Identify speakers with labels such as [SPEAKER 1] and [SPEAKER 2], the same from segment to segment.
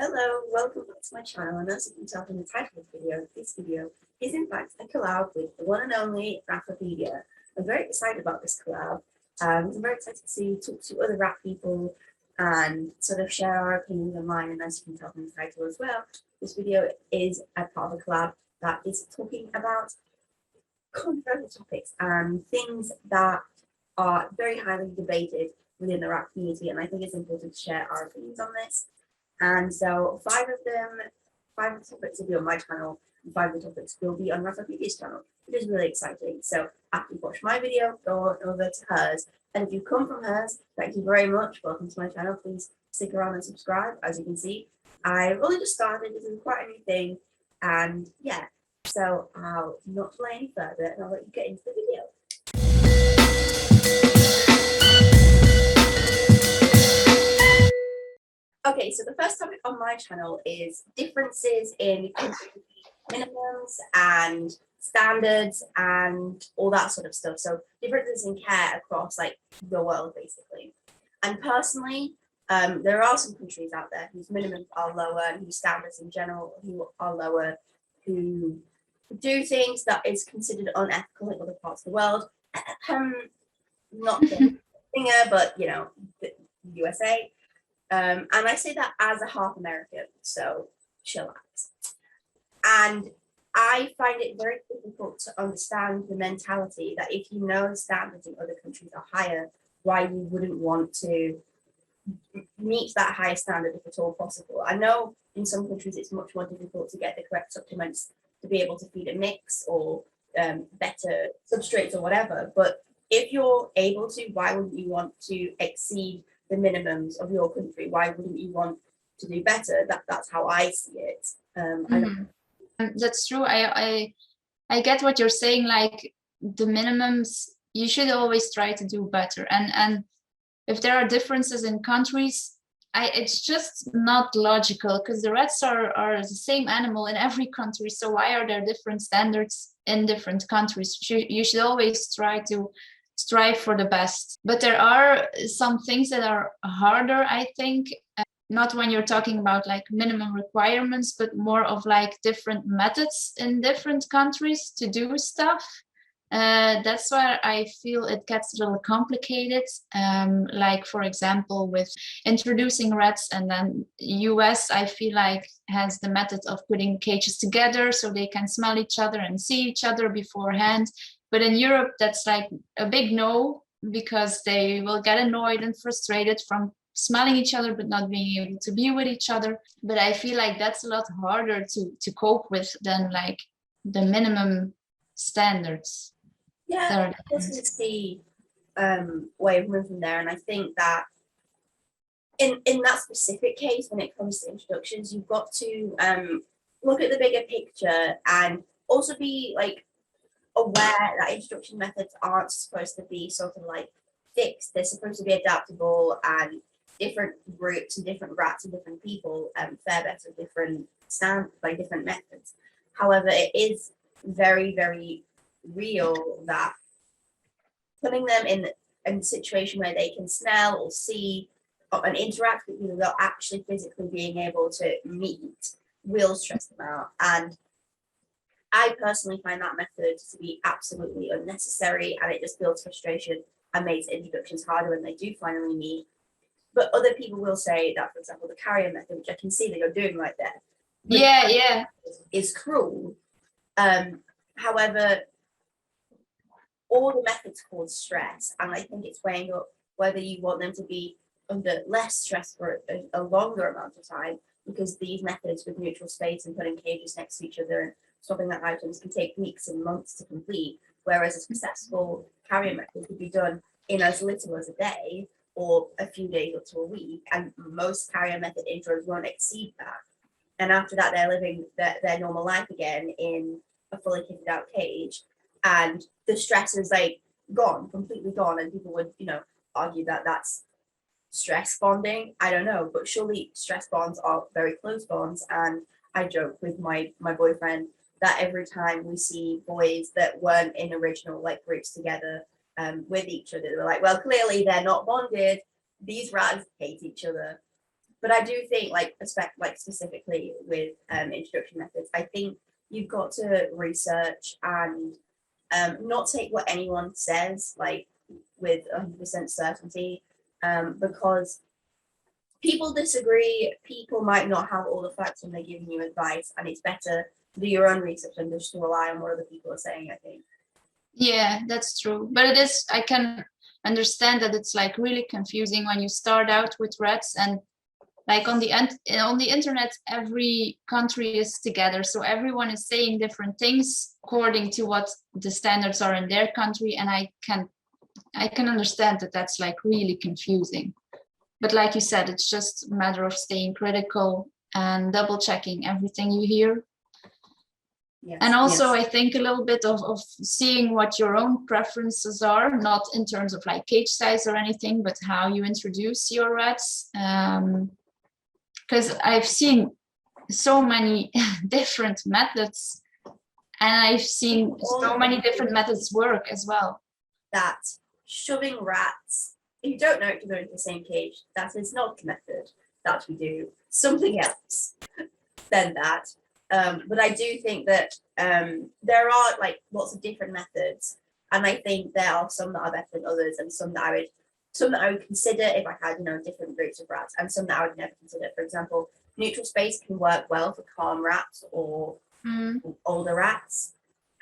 [SPEAKER 1] Hello, welcome back to my channel, and as you can tell from the title of the video, this video is in fact a collab with the one and only Ratopedia. I'm very excited about this collab. I'm very excited to talk to other rap people and sort of share our opinions online, and as you can tell from the title as well, this video is a part of a collab that is talking about controversial topics and things that are very highly debated within the rap community, and I think it's important to share our opinions on this. And so five of the topics will be on my channel, and five of the topics will be on Ratopedia's channel, which is really exciting. So after you watch my video, go on over to hers. And if you come from hers, thank you very much. Welcome to my channel. Please stick around and subscribe. As you can see, I've only just started. This is quite a new thing. And yeah, so I'll not delay any further and I'll let you get into the video. Okay, so the first topic on my channel is differences in minimums and standards and all that sort of stuff. So differences in care across like the world, basically. And personally, there are some countries out there whose minimums are lower and whose standards in general who are lower, who do things that is considered unethical in other parts of the world. Not the finger, but you know, the USA. And I say that as a half American, so chillax. And I find it very difficult to understand the mentality that if you know the standards in other countries are higher, why you wouldn't want to meet that higher standard if at all possible. I know in some countries it's much more difficult to get the correct supplements to be able to feed a mix or better substrates or whatever, but if you're able to, why wouldn't you want to exceed the minimums of your country? Why wouldn't you want to do better? That's how I see it.
[SPEAKER 2] That's true. I get what you're saying. Like the minimums, you should always try to do better. And if there are differences in countries, it's just not logical, because the rats are the same animal in every country. So why are there different standards in different countries? You should always try to strive for the best. But there are some things that are harder, I think, not when you're talking about like minimum requirements, but more of like different methods in different countries to do stuff. That's where I feel it gets a little complicated. Like, for example, with introducing rats, and then US, I feel like, has the method of putting cages together so they can smell each other and see each other beforehand. But in Europe, that's like a big no, because they will get annoyed and frustrated from smelling each other but not being able to be with each other. But I feel like that's a lot harder to cope with than like the minimum standards.
[SPEAKER 1] Yeah, this is the way of moving there, and I think that in that specific case, when it comes to introductions, you've got to look at the bigger picture and also be like aware that introduction methods aren't supposed to be sort of like fixed. They're supposed to be adaptable, and different groups and different rats and different people fare better with different different methods. However, it is very, very real that putting them in a situation where they can smell or see and interact with people without actually physically being able to meet will stress them out. And I personally find that method to be absolutely unnecessary, and it just builds frustration and makes introductions harder when they do finally meet. But other people will say that, for example, the carrier method, which I can see that you're doing right there,
[SPEAKER 2] yeah,
[SPEAKER 1] is cruel. However, all the methods cause stress, and I think it's weighing up whether you want them to be under less stress for a longer amount of time, because these methods with neutral space and putting cages next to each other and swapping out items can take weeks and months to complete, whereas a successful carrier method could be done in as little as a day or a few days up to a week, and most carrier method intros won't exceed that. And after that, they're living their normal life again in a fully kitted out cage, and the stress is like gone, completely gone. And people would, you know, argue that that's stress bonding. I don't know, but surely stress bonds are very close bonds. And I joke with my boyfriend that every time we see boys that weren't in original like groups together with each other, we're like, well, clearly they're not bonded. These rats hate each other. But I do think, like specifically with introduction methods, I think you've got to research and not take what anyone says like with 100% certainty, because people disagree. People might not have all the facts when they're giving you advice, and it's better to do your own research and just to rely on what other people are saying, I think.
[SPEAKER 2] Yeah, that's true. But it is, I can understand that it's like really confusing when you start out with rats, and like on the internet, every country is together. So everyone is saying different things according to what the standards are in their country. And I can understand that that's like really confusing. But like you said, it's just a matter of staying critical and double checking everything you hear.
[SPEAKER 1] Yes,
[SPEAKER 2] and also,
[SPEAKER 1] yes.
[SPEAKER 2] I think a little bit of seeing what your own preferences are, not in terms of like cage size or anything, but how you introduce your rats. Because I've seen so many different methods, and I've seen so many different methods work as well.
[SPEAKER 1] That shoving rats, if you don't know if they're in the same cage, that is not the method that we do. Something else than that. But I do think that there are like lots of different methods, and I think there are some that are better than others, and some that I would consider if I had different groups of rats, and some that I would never consider. For example, neutral space can work well for calm rats or older rats,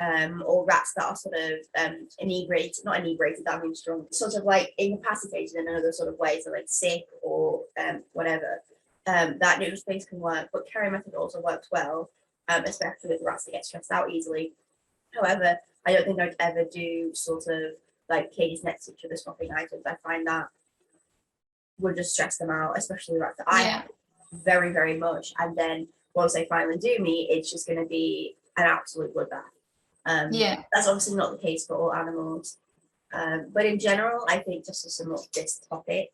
[SPEAKER 1] or rats that are sort of inebriated, not inebriated, that means strong, sort of like incapacitated in another sort of way, so like sick or whatever. That neutral space can work, but carry method also works well, especially with rats that get stressed out easily. However, I don't think I'd ever do sort of like cages next to each other swapping items. I find that would just stress them out, especially rats that I have very, very much. And then once they finally do meet, it's just going to be an absolute bloodbath. That's obviously not the case for all animals. But in general, I think just to sum up this topic,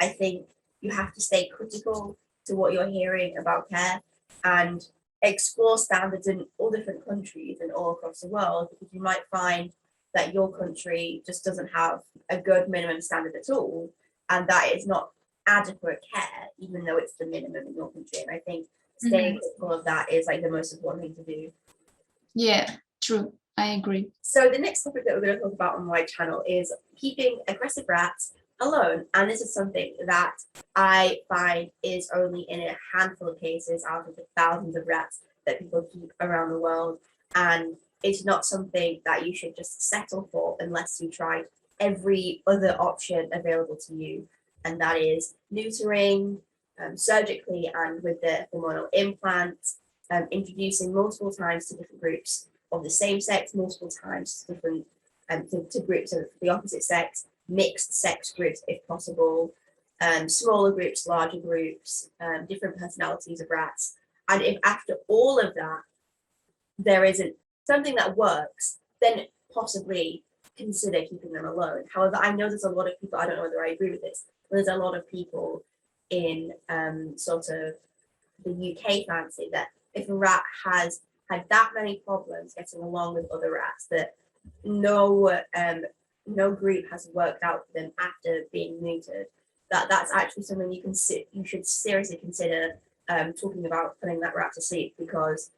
[SPEAKER 1] I think you have to stay critical to what you're hearing about care and explore standards in all different countries and all across the world, because you might find that your country just doesn't have a good minimum standard at all, and that is not adequate care, even though it's the minimum in your country. And I think staying critical of that is like the most important thing to do.
[SPEAKER 2] Yeah, true. I agree.
[SPEAKER 1] So the next topic that we're going to talk about on my channel is keeping aggressive rats alone. And this is something that I find is only in a handful of cases out of the thousands of rats that people keep around the world. And it's not something that you should just settle for unless you try every other option available to you. And that is neutering, surgically and with the hormonal implants, introducing multiple times to different groups of the same sex, multiple times to different to groups of the opposite sex, mixed sex groups if possible, smaller groups, larger groups, different personalities of rats. And if after all of that there isn't something that works, then possibly consider keeping them alone. However, I know there's a lot of people, I don't know whether I agree with this, but there's a lot of people in sort of the UK fancy that if a rat has had that many problems getting along with other rats, that no group has worked out for them after being neutered, that's actually something you should seriously consider talking about putting that rat to sleep, because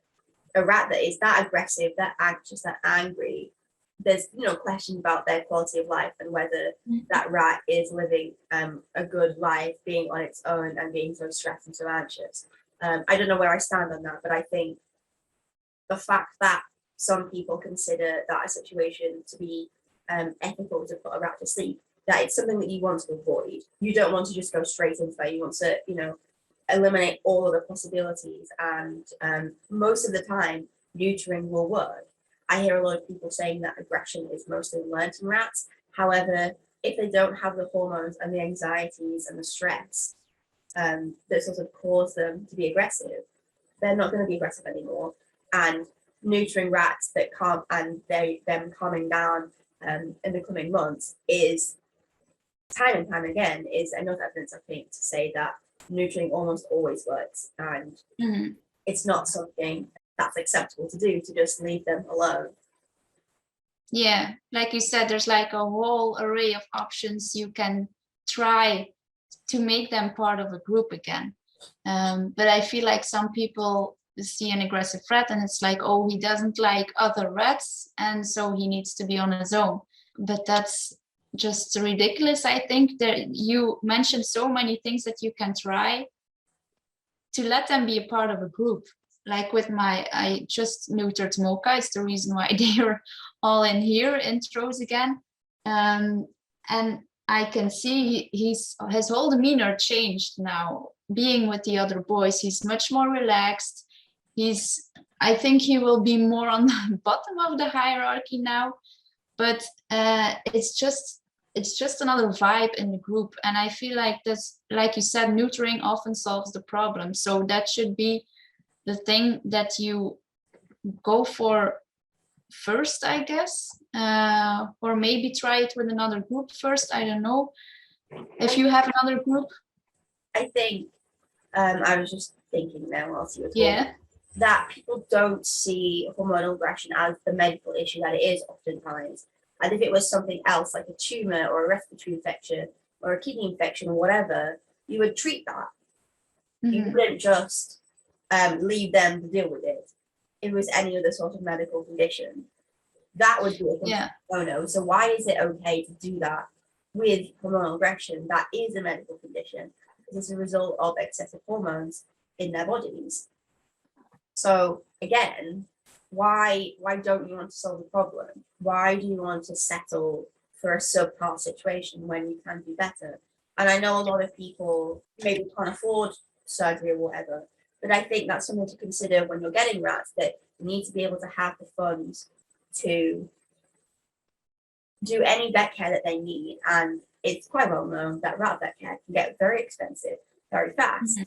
[SPEAKER 1] a rat that is that aggressive, that anxious, that angry, there's question about their quality of life and whether that rat is living a good life being on its own and being so stressed and so anxious. I don't know where I stand on that, but I think the fact that some people consider that a situation to be ethical to put a rat to sleep, that it's something that you want to avoid. You don't want to just go straight into that. You want to, eliminate all of the possibilities. And most of the time, neutering will work. I hear a lot of people saying that aggression is mostly learned in rats. However, if they don't have the hormones and the anxieties and the stress that sort of cause them to be aggressive, they're not going to be aggressive anymore. And neutering rats that calm and them calming down in the coming months is time and time again is enough evidence, I think, to say that neutering almost always works, and it's not something that's acceptable to do, to just leave them alone.
[SPEAKER 2] Yeah, like you said, there's like a whole array of options you can try to make them part of a group again. But I feel like some people see an aggressive rat and it's like, oh, he doesn't like other rats, and so he needs to be on his own. But that's just ridiculous. I think that you mentioned so many things that you can try to let them be a part of a group. Like with I just neutered Mocha. It's the reason why they are all in here, intros again. And I can see his whole demeanor changed now. Being with the other boys, he's much more relaxed. I think he will be more on the bottom of the hierarchy now, but it's just another vibe in the group. And I feel like that's, like you said, neutering often solves the problem. So that should be the thing that you go for first, I guess, or maybe try it with another group first. I don't know if you have another group.
[SPEAKER 1] I think I was just thinking now whilst you were talking,
[SPEAKER 2] Yeah.
[SPEAKER 1] that people don't see hormonal aggression as the medical issue that it is oftentimes. And if it was something else, like a tumor or a respiratory infection or a kidney infection or whatever, you would treat that. You wouldn't just leave them to deal with it. If it was any other sort of medical condition, that would be a complete no-no. So why is it okay to do that with hormonal aggression? That is a medical condition because it's a result of excessive hormones in their bodies. So again, why don't you want to solve the problem? Why do you want to settle for a subpar situation when you can do better? And I know a lot of people maybe can't afford surgery or whatever, but I think that's something to consider when you're getting rats, that you need to be able to have the funds to do any vet care that they need. And it's quite well known that rat vet care can get very expensive very fast.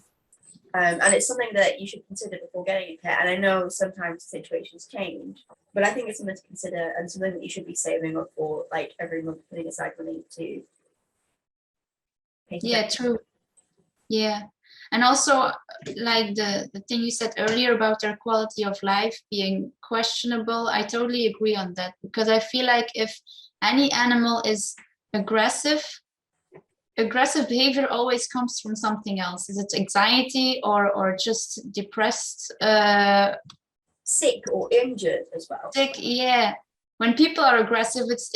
[SPEAKER 1] And it's something that you should consider before getting a pet. And I know sometimes situations change, but I think it's something to consider and something that you should be saving up for, like every month, putting aside money to pay.
[SPEAKER 2] Yeah, true. Yeah. And also, like the thing you said earlier about their quality of life being questionable, I totally agree on that, because I feel like if any animal is aggressive behavior always comes from something else. Is it anxiety or just depressed,
[SPEAKER 1] sick or injured as well?
[SPEAKER 2] Sick, yeah. When people are aggressive, it's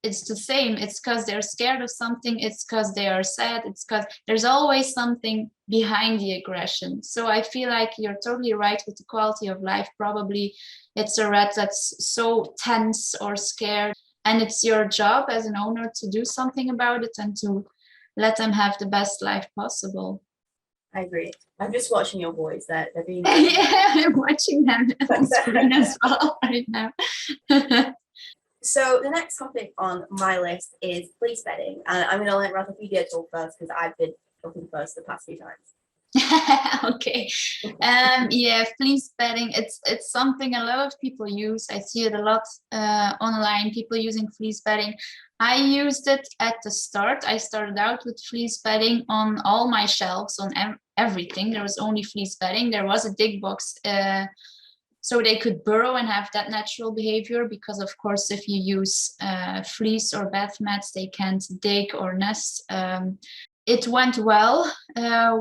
[SPEAKER 2] the same. It's because they're scared of something. It's because they are sad. It's because there's always something behind the aggression. So I feel like you're totally right with the quality of life. Probably it's a rat that's so tense or scared, and it's your job as an owner to do something about it and to let them have the best life possible.
[SPEAKER 1] I agree. I'm just watching your boys. They're being
[SPEAKER 2] yeah, I'm watching them on screen as well right now.
[SPEAKER 1] So the next topic on my list is fleece bedding. And I'm going to let Ratopedia talk first because I've been talking first the past few times.
[SPEAKER 2] Okay. Yeah, fleece bedding. It's something a lot of people use. I see it a lot online, people using fleece bedding. I used it at the start. I started out with fleece bedding on all my shelves, on everything. There was only fleece bedding. There was a dig box so they could burrow and have that natural behavior, because of course if you use fleece or bath mats, they can't dig or nest. It went well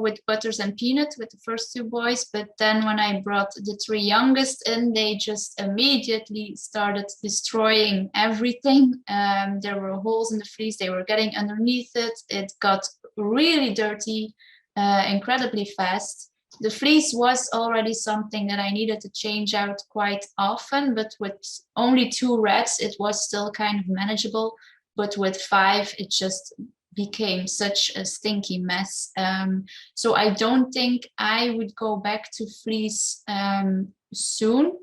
[SPEAKER 2] with Butters and Peanut, with the first two boys, but then when I brought the three youngest in, they just immediately started destroying everything. There were holes in the fleece, they were getting underneath it, it got really dirty incredibly fast. The fleece was already something that I needed to change out quite often, but with only 2 rats, it was still kind of manageable. But with 5, it just became such a stinky mess. So I don't think I would go back to fleece soon.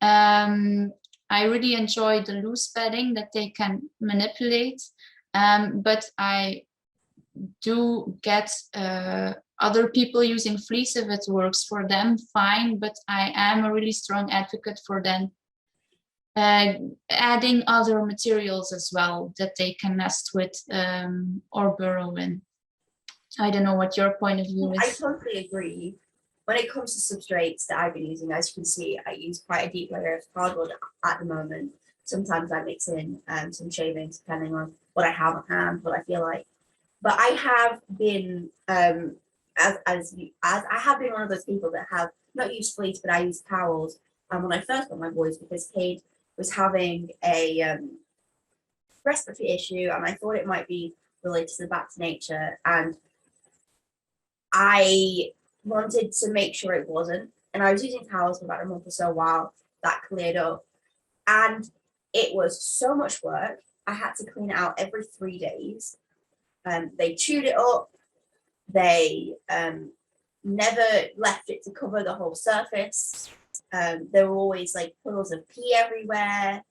[SPEAKER 2] I really enjoy the loose bedding that they can manipulate, but I do get other people using fleece if it works for them, fine, but I am a really strong advocate for them adding other materials as well that they can nest with or burrow in. I don't know what your point of view is.
[SPEAKER 1] I totally agree. When it comes to substrates that I've been using, as you can see, I use quite a deep layer of cardboard at the moment. Sometimes I mix in some shavings, depending on what I have on hand, what I feel like. But I have been, and as I have been one of those people that have not used fleece, but I used towels. And when I first got my boys, because Cade was having a respiratory issue, and I thought it might be related to the back to nature, and I wanted to make sure it wasn't. And I was using towels for about a month or so while that cleared up, and it was so much work. I had to clean it out every 3 days. They chewed it up. They never left it to cover the whole surface. There were always like puddles of pee everywhere.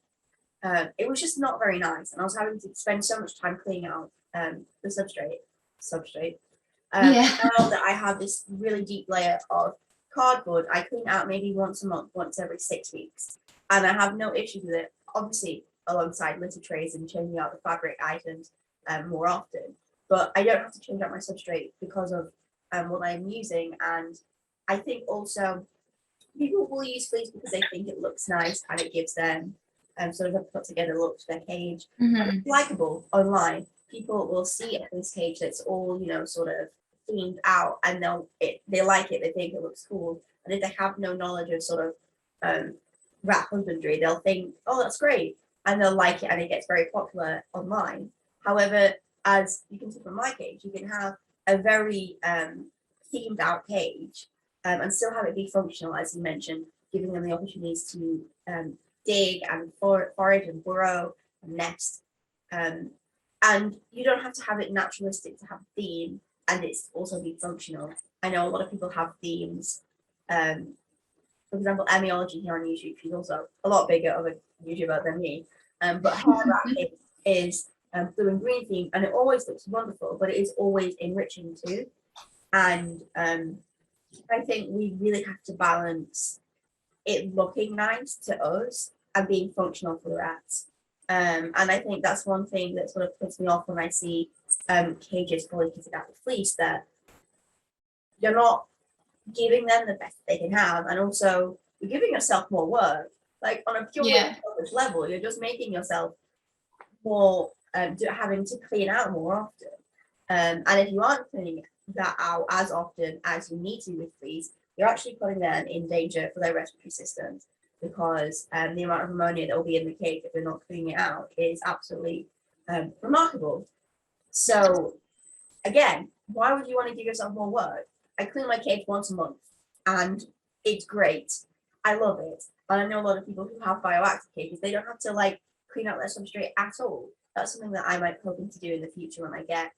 [SPEAKER 1] It was just not very nice, and I was having to spend so much time cleaning out the substrate.
[SPEAKER 2] Yeah.
[SPEAKER 1] Now that I have this really deep layer of cardboard, I clean out maybe once a month, once every 6 weeks, and I have no issues with it. Obviously, alongside litter trays and changing out the fabric items more often, but I don't have to change out my substrate because of what I'm using. And I think also people will use fleece because they think it looks nice and it gives them sort of a put together look to their cage.
[SPEAKER 2] Mhm.
[SPEAKER 1] Likeable online. People will see a fleece cage that's all, sort of themed out, and they like it, they think it looks cool. And if they have no knowledge of sort of rat husbandry, they'll think, oh, that's great, and they'll like it, and it gets very popular online. However, as you can see from my cage, you can have a very themed out cage and still have it be functional, as you mentioned, giving them the opportunities to dig and forage and burrow and nest. And you don't have to have it naturalistic to have a theme, and it's also be functional. I know a lot of people have themes. For example, Emiology here on YouTube, she's also a lot bigger of a YouTuber than me. But her wrapping is blue and green theme, and it always looks wonderful, but it is always enriching too. And I think we really have to balance it looking nice to us and being functional for the rats. And I think that's one thing that sort of puts me off when I see cages fully kitted out with fleece, that you're not giving them the best they can have, and also you're giving yourself more work. Like on a purely selfish level, you're just making yourself more having to clean out more often. And if you aren't cleaning that out as often as you need to with fleas, you're actually putting them in danger for their respiratory systems, because the amount of ammonia that will be in the cage if they're not cleaning it out is absolutely remarkable. So again, why would you want to give yourself more work? I clean my cage once a month and it's great. I love it. And I know a lot of people who have bioactive cages, they don't have to like clean out their substrate at all. That's something that I might be hoping to do in the future when I get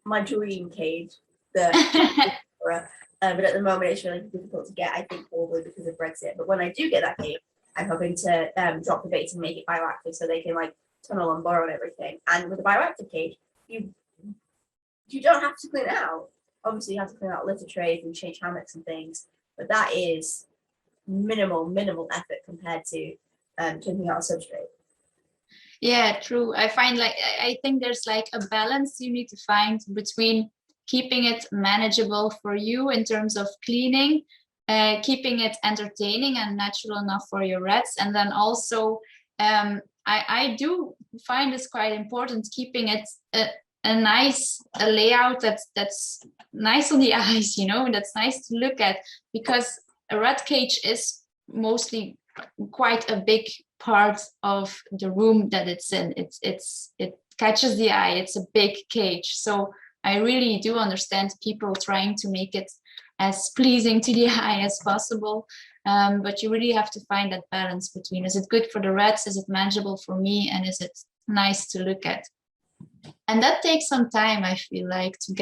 [SPEAKER 1] my dream cage. But at the moment it's really difficult to get, I think probably because of Brexit. But when I do get that cage, I'm hoping to drop the bait and make it bioactive so they can like tunnel and burrow and everything. And with a bioactive cage, you don't have to clean it out. Obviously, you have to clean out litter trays and change hammocks and things, but that is minimal effort compared to cleaning out a substrate.
[SPEAKER 2] Yeah, true. I find like I think there's like a balance you need to find between keeping it manageable for you in terms of cleaning, keeping it entertaining and natural enough for your rats, and then also I do find this quite important, keeping it a nice layout that's nice on the eyes, that's nice to look at, because a rat cage is mostly quite a big part of the room that it's in. It catches the eye. It's a big cage. So I really do understand people trying to make it as pleasing to the eye as possible. But you really have to find that balance between, is it good for the rats? Is it manageable for me? And is it nice to look at? And that takes some time, I feel like, to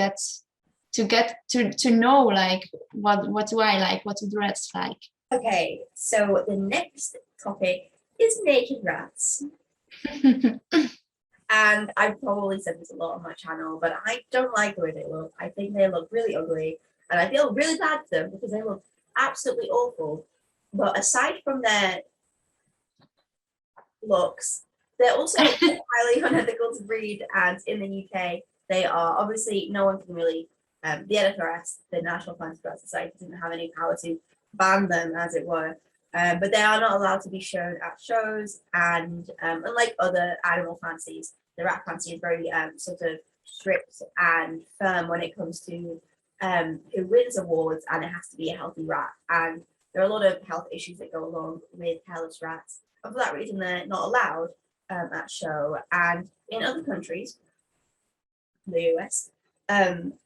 [SPEAKER 2] know like what do I like, what do the rats like.
[SPEAKER 1] Okay, so the next topic is naked rats. And I've probably said this a lot on my channel, but I don't like the way they look. I think they look really ugly, and I feel really bad for them because they look absolutely awful. But aside from their looks, they're also highly unethical to breed, and in the UK, they are obviously, no one can really, the NFRS, the National Plant Rat Society, doesn't have any power to ban them, as it were. But they are not allowed to be shown at shows, and unlike other animal fancies, the rat fancy is very sort of strict and firm when it comes to who wins awards, and it has to be a healthy rat. And there are a lot of health issues that go along with hairless rats, and for that reason, they're not allowed at show. And in other countries, the US,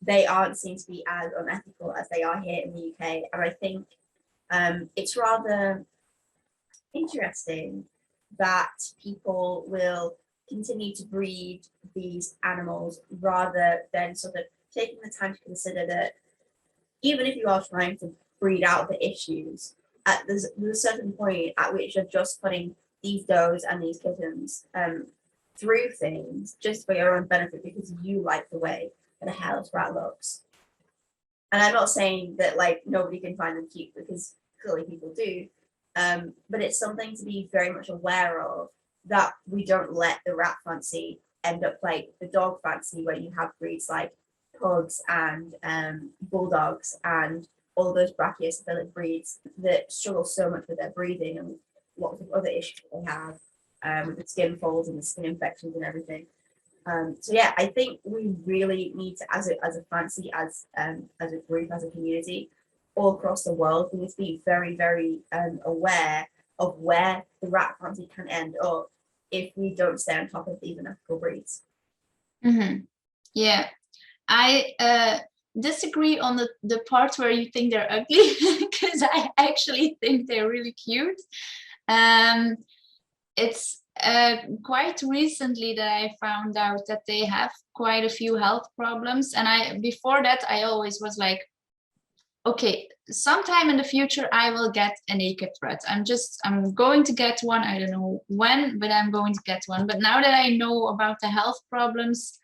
[SPEAKER 1] they aren't seen to be as unethical as they are here in the UK. And I think it's rather interesting that people will continue to breed these animals rather than sort of taking the time to consider that even if you are trying to breed out the issues, there's a certain point at which you're just putting these does and these kittens through things just for your own benefit because you like the way that a hairless rat looks. And I'm not saying that like nobody can find them cute, because clearly people do, but it's something to be very much aware of, that we don't let the rat fancy end up like the dog fancy, where you have breeds like pugs and bulldogs and all those brachiocephalic breeds that struggle so much with their breathing and lots of other issues they have with the skin folds and the skin infections and everything. So yeah, I think we really need to, as a fancy, as a group, as a community, all across the world, we need to be very, very aware of where the rat fancy can end up if we don't stay on top of these unethical breeds.
[SPEAKER 2] Mm-hmm. Yeah, I disagree on the part where you think they're ugly, because I actually think they're really cute. It's quite recently that I found out that they have quite a few health problems, and before that I always was like, okay, sometime in the future I will get a naked rat. I'm going to get one. I don't know when, but I'm going to get one. But now that I know about the health problems,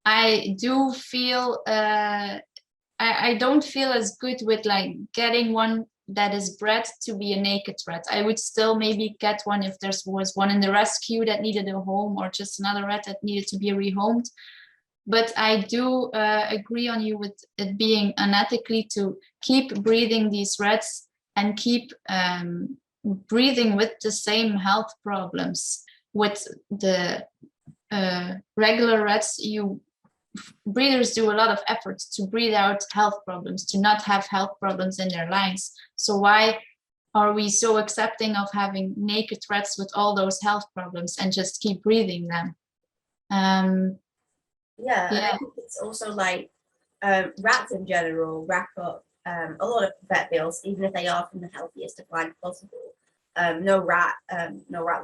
[SPEAKER 2] I do feel I don't feel as good with like getting one that is bred to be a naked rat. I would still maybe get one if there was one in the rescue that needed a home, or just another rat that needed to be rehomed. But I do agree on you with it being unethically to keep breeding these rats and keep breeding with the same health problems. With the regular rats, breeders do a lot of efforts to breed out health problems, to not have health problems in their lines. So why are we so accepting of having naked rats with all those health problems and just keep breeding them?
[SPEAKER 1] Yeah, and I think it's also like rats in general rack up a lot of vet bills, even if they are from the healthiest of line possible. No rat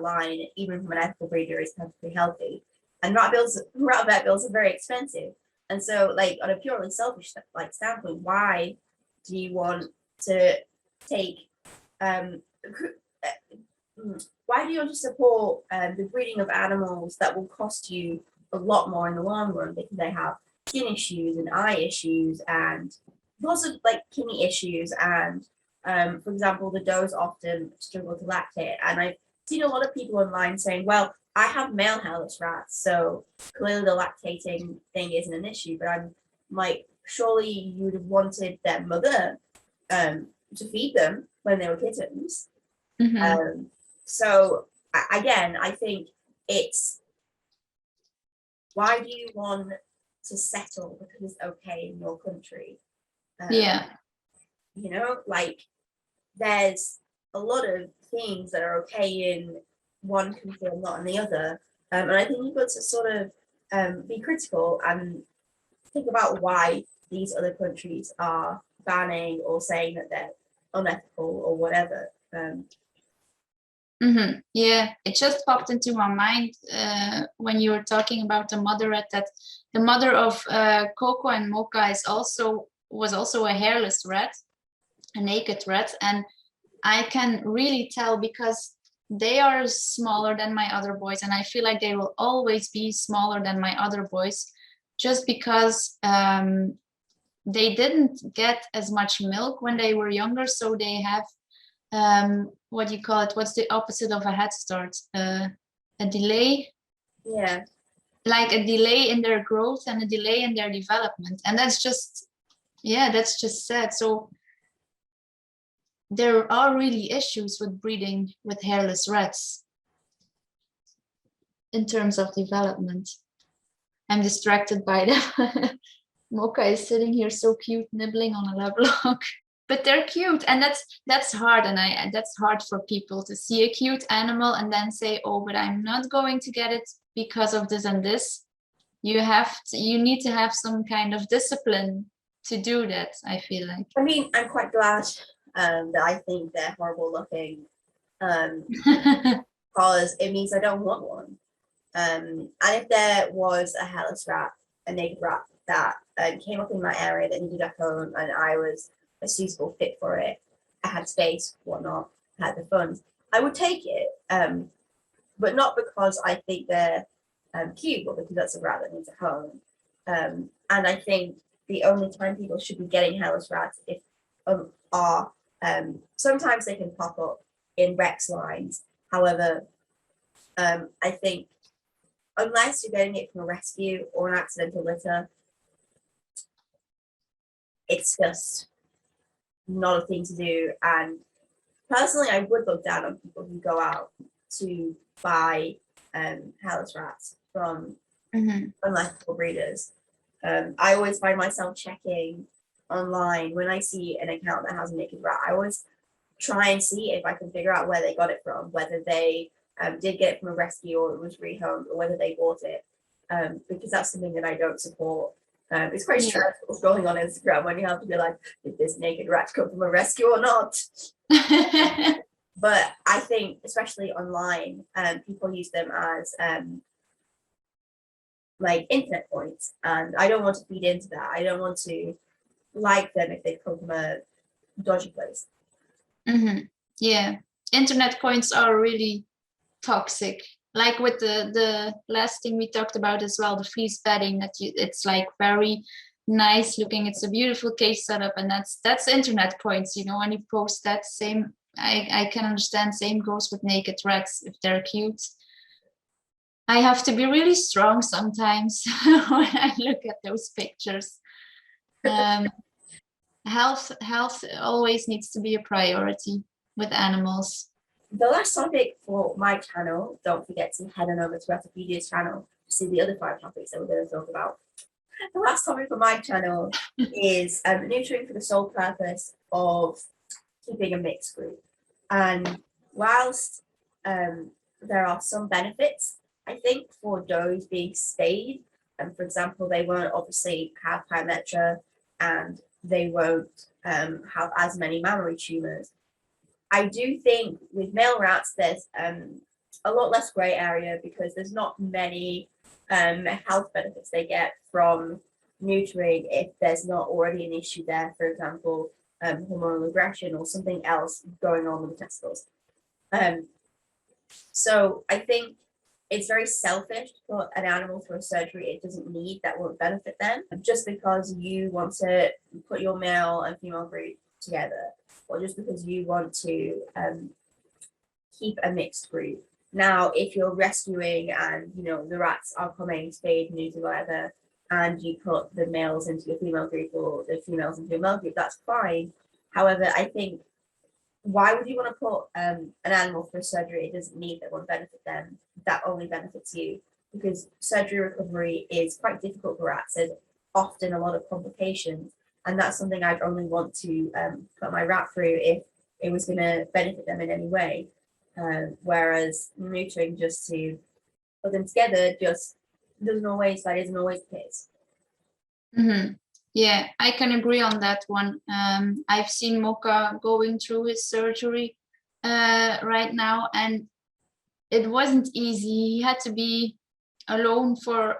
[SPEAKER 1] line, even from an ethical breeder, is perfectly healthy. And rat vet bills are very expensive. And so, like on a purely selfish like standpoint, why do you want to take why do you want to support the breeding of animals that will cost you a lot more in the long run, because they have skin issues and eye issues and lots of like kidney issues, and for example, the does often struggle to lactate. And I've seen a lot of people online saying, well, I have male hairless rats, so clearly the lactating thing isn't an issue. But I'm like, surely you would have wanted their mother to feed them when they were kittens.
[SPEAKER 2] Mm-hmm.
[SPEAKER 1] So again, I think it's, why do you want to settle because it's okay in your country?
[SPEAKER 2] Yeah.
[SPEAKER 1] You know, like there's a lot of things that are okay in one country and not in the other. And I think you've got to sort of be critical and think about why these other countries are banning or saying that they're unethical or whatever.
[SPEAKER 2] Mm-hmm. Yeah, it just popped into my mind when you were talking about the mother rat, that the mother of Coco and Mocha was also a hairless rat, a naked rat, and I can really tell because they are smaller than my other boys, and I feel like they will always be smaller than my other boys, just because they didn't get as much milk when they were younger, so they have what do you call it? What's the opposite of a head start? A delay?
[SPEAKER 1] Yeah.
[SPEAKER 2] Like a delay in their growth and a delay in their development. And that's just sad. So there are really issues with breeding with hairless rats in terms of development. I'm distracted by them. Mocha is sitting here so cute, nibbling on a lab. But they're cute, and that's hard, and that's hard for people to see a cute animal and then say, oh, but I'm not going to get it because of this and this. You need to have some kind of discipline to do that, I feel like.
[SPEAKER 1] I mean, I'm quite glad that I think they're horrible looking, because it means I don't want one. And if there was a hairless rat, a naked rat that came up in my area that needed a home, and I was a suitable fit for it, I had space, whatnot, had the funds, I would take it. But not because I think they're cute, but because that's a rat that needs a home. And I think the only time people should be getting hairless rats if are sometimes they can pop up in Rex lines. However, I think unless you're getting it from a rescue or an accidental litter, it's just not a thing to do. And personally, I would look down on people who go out to buy hairless rats from unlicensed breeders. I always find myself checking online when I see an account that has a naked rat. I always try and see if I can figure out where they got it from, whether they did get it from a rescue or it was rehomed, or whether they bought it, because that's something that I don't support. It's quite stressful scrolling on Instagram when you have to be like, did this naked rat come from a rescue or not? But I think, especially online, people use them as like internet points, and I don't want to feed into that. I don't want to like them if they come from a dodgy place.
[SPEAKER 2] Yeah, internet points are really toxic. Like with the last thing we talked about as well, the fleece bedding, it's like very nice looking. It's a beautiful case setup, and that's internet points. When you post that, same. I can understand. Same goes with naked rats if they're cute. I have to be really strong sometimes when I look at those pictures. Health always needs to be a priority with animals.
[SPEAKER 1] The last topic for my channel, don't forget to head on over to Ratopedia's channel to see the other 5 topics that we're going to talk about. The last topic for my channel is neutering for the sole purpose of keeping a mixed group. And whilst there are some benefits, I think, for does being spayed, and for example, they won't obviously have pyometra and they won't have as many mammary tumors. I do think with male rats, there's a lot less gray area because there's not many health benefits they get from neutering if there's not already an issue there, for example, hormonal aggression or something else going on with the testicles. So I think it's very selfish to put an animal through a surgery it doesn't need that won't benefit them, just because you want to put your male and female breed together, or just because you want to keep a mixed breed. Now, if you're rescuing and the rats are coming spayed, neutered, whatever, and you put the males into a female group or the females into a male group, that's fine. However, I think, why would you want to put an animal through surgery it doesn't need that won't benefit them, that only benefits you? Because surgery recovery is quite difficult for rats. There's often a lot of complications, and that's something I'd only want to put my rat through if it was going to benefit them in any way. Whereas neutering just to put them together just isn't always the case.
[SPEAKER 2] Yeah, I can agree on that one. I've seen Mocha going through his surgery right now, and it wasn't easy. He had to be alone for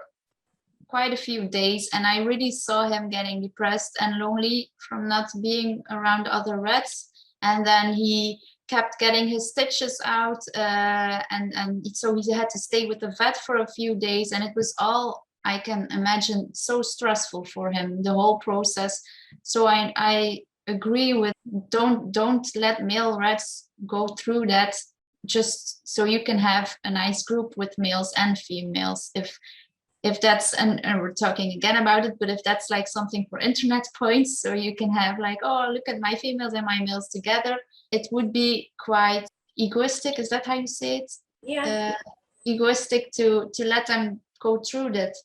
[SPEAKER 2] quite a few days, and I really saw him getting depressed and lonely from not being around other rats. And then he kept getting his stitches out, and so he had to stay with the vet for a few days, and it was all, I can imagine, so stressful for him, the whole process. So I agree with don't let male rats go through that just so you can have a nice group with males and females. If that's, and we're talking again about it, but if that's like something for internet points, so you can have like, oh, look at my females and my males together, it would be quite egoistic. Is that how you say it?
[SPEAKER 1] Yeah.
[SPEAKER 2] Egoistic to let them go through that.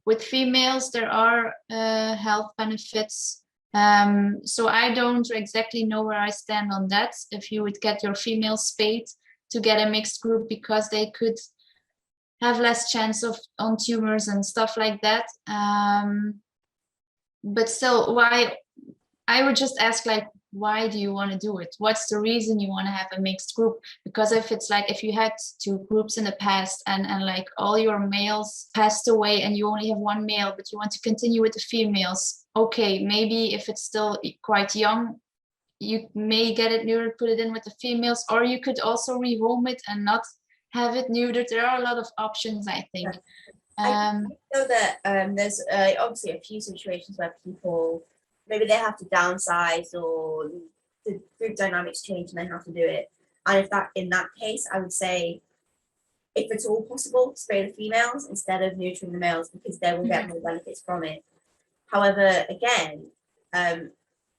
[SPEAKER 2] With females, there are health benefits. So I don't exactly know where I stand on that. If you would get your female spayed to get a mixed group, because they could have less chance of on tumors and stuff like that. But still, why? I would just ask, like, why do you want to do it? What's the reason you want to have a mixed group? Because if it's like, if you had two groups in the past and like all your males passed away and you only have one male, but you want to continue with the females, okay, maybe if it's still quite young, you may get it neutered, put it in with the females, or you could also rehome it and not have it neutered. There are a lot of options, I think.
[SPEAKER 1] I know that there's obviously a few situations where people, maybe they have to downsize or the group dynamics change and they have to do it. And if that, in that case, I would say, if it's all possible, spray the females instead of neutering the males, because they will get more benefits from it. However, again,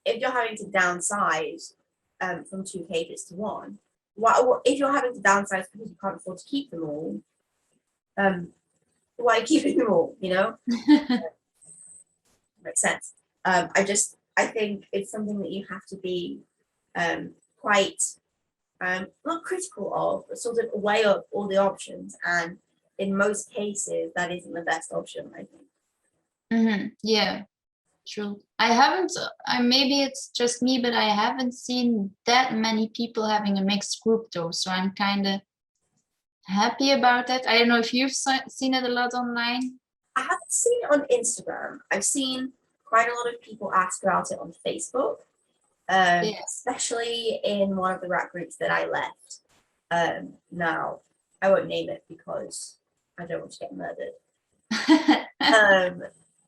[SPEAKER 1] if you're having to downsize from 2 cages to 1, if you're having to downsize because you can't afford to keep them all, why keeping them all, you know? Makes sense. I think it's something that you have to be quite not critical of, but sort of weigh up all the options. And in most cases, that isn't the best option, I think.
[SPEAKER 2] Yeah, true. I haven't, maybe it's just me, but I haven't seen that many people having a mixed group though. So I'm kind of happy about that. I don't know if you've seen it a lot online.
[SPEAKER 1] I haven't seen it on Instagram. I've seen quite a lot of people ask about it on Facebook, especially in one of the rat groups that I left. Now, I won't name it because I don't want to get murdered.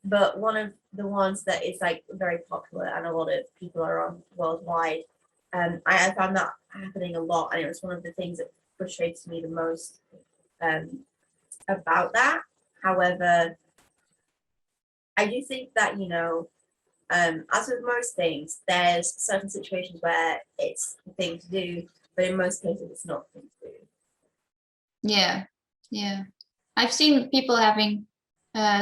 [SPEAKER 1] But one of the ones that is like very popular and a lot of people are on worldwide, I found that happening a lot, and it was one of the things that frustrates me the most about that. However, I do think that, you know, as with most things, there's certain situations where it's the thing to do, but in most cases, it's not the thing to do.
[SPEAKER 2] Yeah. I've seen people having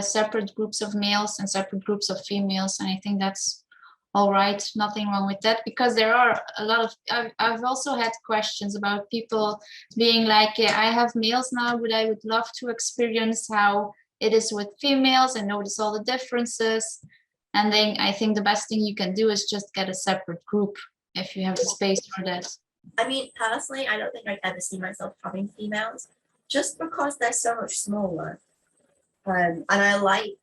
[SPEAKER 2] separate groups of males and separate groups of females, and I think that's all right. Nothing wrong with that, because there are a lot of, I've also had questions about people being like, yeah, I have males now, but I would love to experience how it is with females and notice all the differences. And then I think the best thing you can do is just get a separate group if you have the space for that.
[SPEAKER 1] I mean, personally, I don't think I'd ever see myself having females, just because they're so much smaller. And I like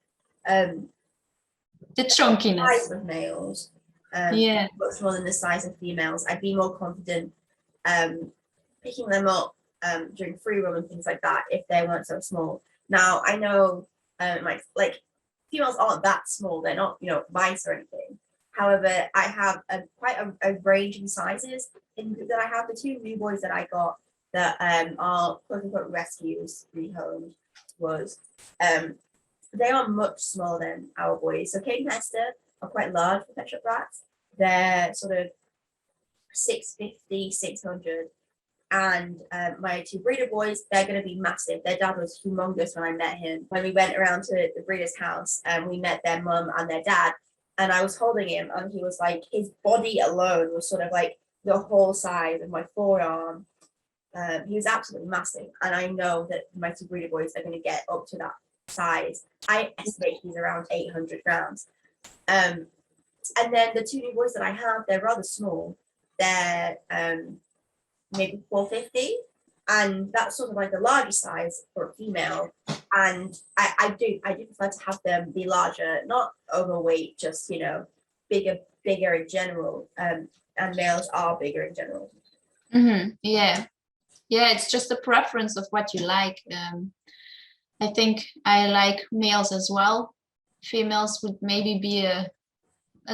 [SPEAKER 2] the chunkiness
[SPEAKER 1] size of males, much more than the size of females. I'd be more confident picking them up during free roam and things like that if they weren't so small. Now I know like females aren't that small; they're not, you know, mice or anything. However, I have quite a range in sizes in that I have. The 2 new boys that I got that are quote unquote rescues, rehomed, was they are much smaller than our boys. So Kate and Esther are quite large for pet shop rats. They're sort of 650, 600. And my 2 breeder boys, they're going to be massive. Their dad was humongous when I met him. When we went around to the breeder's house and we met their mum and their dad, and I was holding him, and he was like, his body alone was sort of like the whole size of my forearm. He was absolutely massive. And I know that my 2 breeder boys are going to get up to that size. I estimate he's around 800 grams. And then the 2 new boys that I have, they're rather small. They're maybe 450, and that's sort of like the larger size for a female. And I do prefer to have them be larger, not overweight, just, you know, bigger in general. And males are bigger in general.
[SPEAKER 2] Yeah, it's just a preference of what you like. I think I like males as well. Females would maybe be a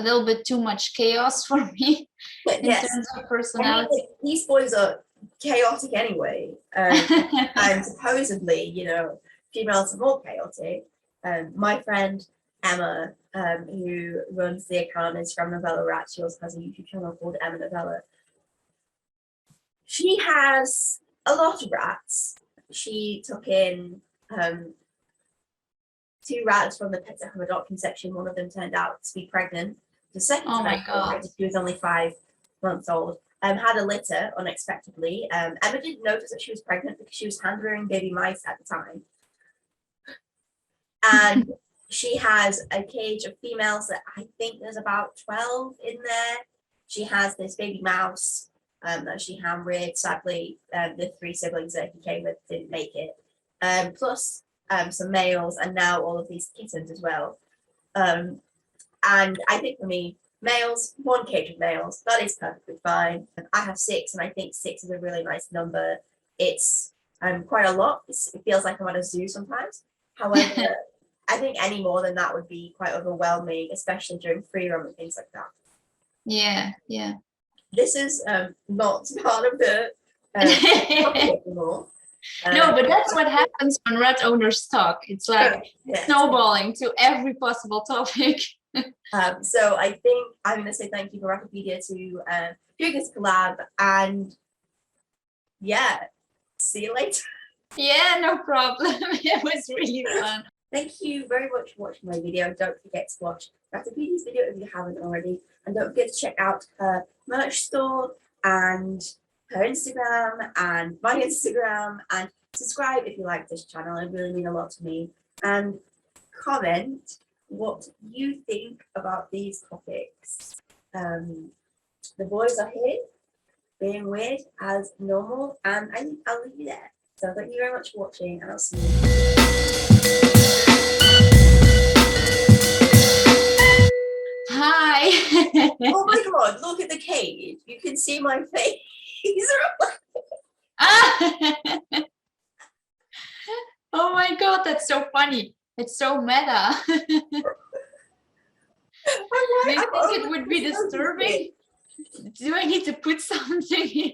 [SPEAKER 2] little bit too much chaos for me in terms of personality.
[SPEAKER 1] I mean, these boys are chaotic anyway. And supposedly, you know, females are more chaotic. My friend Emma, who runs the account Instagram Novella Rat, she also has a YouTube channel called Emma Novella. She has a lot of rats. She took in 2 rats from the pets at home adoption section. One of them turned out to be pregnant. The second
[SPEAKER 2] Oh my
[SPEAKER 1] time,
[SPEAKER 2] God.
[SPEAKER 1] she was only 5 months old. Had a litter unexpectedly. Emma didn't notice that she was pregnant because she was hand rearing baby mice at the time. And she has a cage of females that I think there's about 12 in there. She has this baby mouse that she hand reared. Sadly, the 3 siblings that he came with didn't make it. Plus some males, and now all of these kittens as well. And I think for me, males, 1 cage of males, that is perfectly fine. I have 6, and I think 6 is a really nice number. It's quite a lot. It feels like I'm at a zoo sometimes. However, I think any more than that would be quite overwhelming, especially during free roam and things like that.
[SPEAKER 2] Yeah, yeah.
[SPEAKER 1] This is not part of the topic anymore.
[SPEAKER 2] No, but that's what happens when rat owners talk. It's like snowballing to every possible topic.
[SPEAKER 1] So I think I'm going to say thank you for Ratopedia to doing this collab, and yeah, see you later.
[SPEAKER 2] Yeah, no problem. It was really fun.
[SPEAKER 1] Thank you very much for watching my video. Don't forget to watch Ratopedia's video if you haven't already, and don't forget to check out her merch store and her Instagram and my Instagram, and subscribe if you like this channel. It really means a lot to me. And comment what you think about these topics. The boys are here being weird as normal, and I think I'll leave you there. So thank you very much for watching, and I'll see you.
[SPEAKER 2] Hi.
[SPEAKER 1] Oh my God, look at the cage. You can see my face.
[SPEAKER 2] Oh my God, that's so funny. It's so meta. Do you think it would be disturbing? Do I need to put something here?